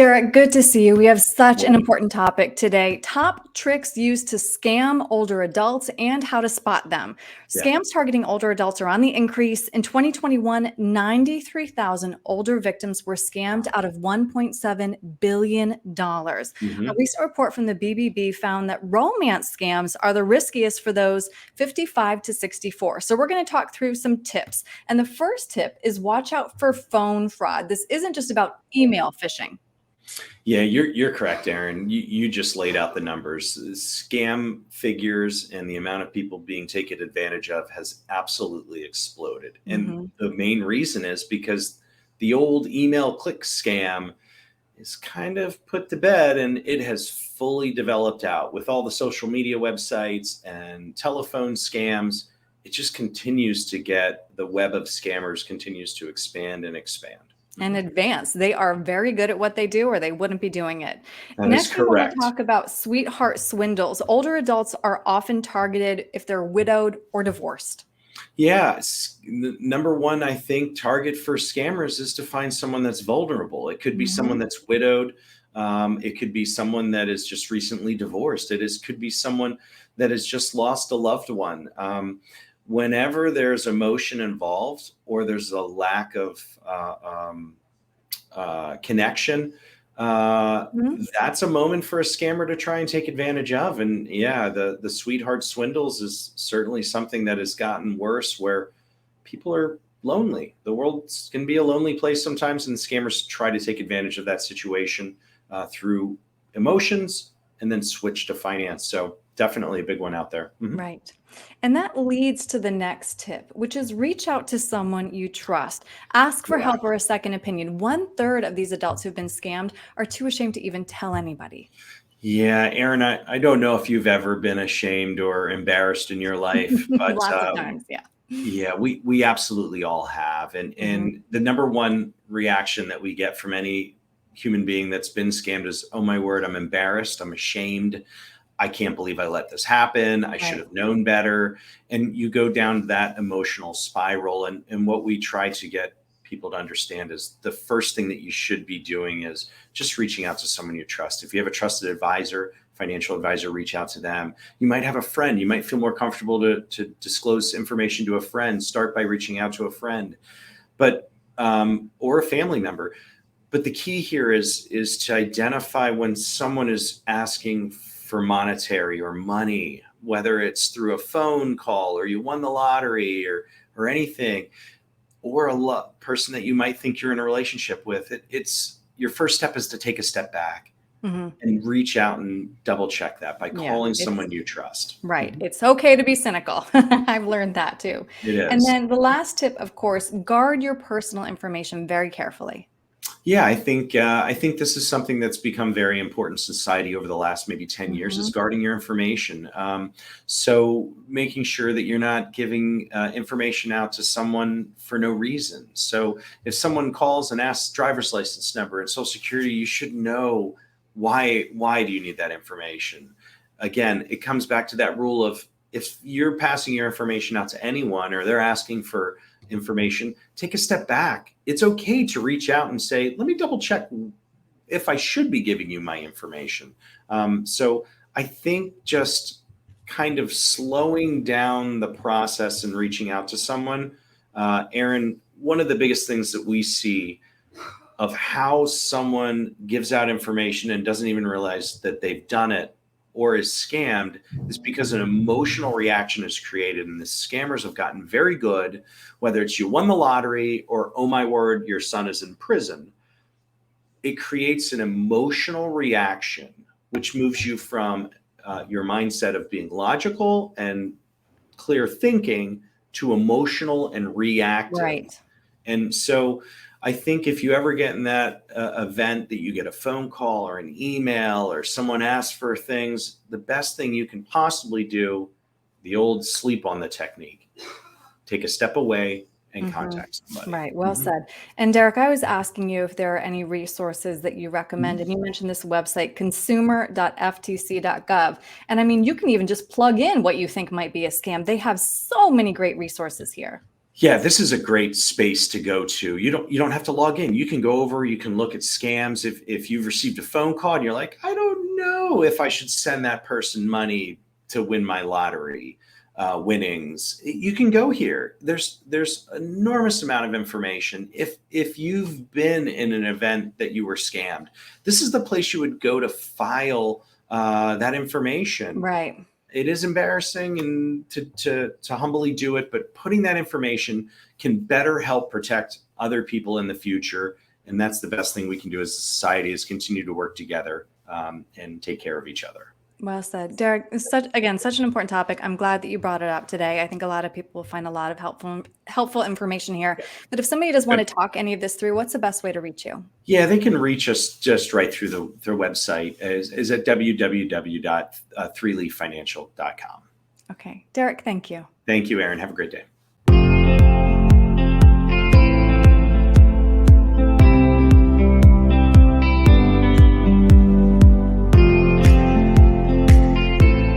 Derek, good to see you. We have such an important topic today. Top tricks used to scam older adults and how to spot them. Yeah. Scams targeting older adults are on the increase. In 2021, 93,000 older victims were scammed out of $1.7 billion. A hmm recent report from the BBB found that romance scams are the riskiest for those 55 to 64. So we're going to talk through some tips. And the first tip is watch out for phone fraud. This isn't just about email phishing. Yeah, you're correct, Aaron. You just laid out the numbers. Scam figures and the amount of people being taken advantage of has absolutely exploded. And Mhm. the main reason is because the old email click scam is kind of put to bed and it has fully developed out with all the social media websites and telephone scams. It just continues to get the web of scammers continues to expand and expand. And Mhm. advanced. They are very good at what they do, or they wouldn't be doing it. That is Next, we want to correct. talk about sweetheart swindles. Older adults are often targeted if they're widowed or divorced. Yeah, number one, I think target for scammers is to find someone that's vulnerable. It could be someone Mhm. that's widowed. It could be someone that is just recently divorced. Could be someone that has just lost a loved one. Whenever there's emotion involved or there's a lack of connection, Mhm. that's a moment for a scammer to try and take advantage of. And yeah, the sweetheart swindles is certainly something that has gotten worse, where people are lonely. The world can be a lonely place sometimes, and scammers try to take advantage of that situation through emotions and then switch to finance. So definitely a big one out there. Mhm. Right. And that leads to the next tip, which is reach out to someone you trust. Ask for Yeah. help or a second opinion. One third of these adults who've been scammed are too ashamed to even tell anybody. Yeah, Aaron, I don't know if you've ever been ashamed or embarrassed in your life, but Lots of times. Yeah. yeah, we absolutely all have. And Mhm. and the number one reaction that we get from any human being that's been scammed is, "Oh my word, I'm embarrassed, I'm ashamed. I can't believe I let this happen. I should Right. have known better." And you go down that emotional spiral. And what we try to get people to understand is the first thing that you should be doing is just reaching out to someone you trust. If you have a trusted advisor, financial advisor, reach out to them. You might have a friend. You might feel more comfortable to disclose information to a friend. Start by reaching out to a friend, but or a family member. But the key here is to identify when someone is asking for monetary or money, whether it's through a phone call or you won the lottery or anything, or person that you might think you're in a relationship with. It's your first step is to take a step back Mhm. and reach out and double check that by Yeah. calling It's someone you trust. right. Mhm. It's okay to be cynical. I've learned that too. It And is. then the last tip, of course, guard your personal information very carefully. Yeah, I think this is something that's become very important in society over the last maybe 10 years is Mhm. guarding your information. So making sure that you're not giving information out to someone for no reason. So if someone calls and asks driver's license number and social security, you should know why do you need that information. Again, it comes back to that rule of, if you're passing your information out to anyone or they're asking for information, take a step back. It's okay to reach out and say, let me double check if I should be giving you my information. So I think just kind of slowing down the process and reaching out to someone, Aaron, one of the biggest things that we see of how someone gives out information and doesn't even realize that they've done it or is scammed is because an emotional reaction is created. And the scammers have gotten very good, whether it's you won the lottery or, oh my word, your son is in prison. It creates an emotional reaction, which moves you from your mindset of being logical and clear thinking to emotional and reactive. Right. And so I think if you ever get in that event that you get a phone call or an email or someone asks for things, the best thing you can possibly do, the old sleep on the technique, take a step away and Mhm. contact somebody. Right, well Mhm. said. And Derek, I was asking you if there are any resources that you recommend, and Mhm. you mentioned this website, consumer.ftc.gov. And I mean, you can even just plug in what you think might be a scam. They have so many great resources here. Yeah, this is a great space to go to. You don't have to log in. You can go over, you can look at scams. If you've received a phone call and you're like, I don't know if I should send that person money to win my lottery winnings, you can go here. There's enormous amount of information. If you've been in an event that you were scammed, this is the place you would go to file that information. Right. It is embarrassing and to humbly do it, but putting that information can better help protect other people in the future. And that's the best thing we can do as a society, is continue to work together and take care of each other. Well said, Derek. It's such an important topic. I'm glad that you brought it up today. I think a lot of people will find a lot of helpful information here. But if somebody does want to talk any of this through, what's the best way to reach you? Yeah, they can reach us just right through their website is at www.threeleaffinancial.com. Okay, Derek, thank you. Thank you, Erin. Have a great day.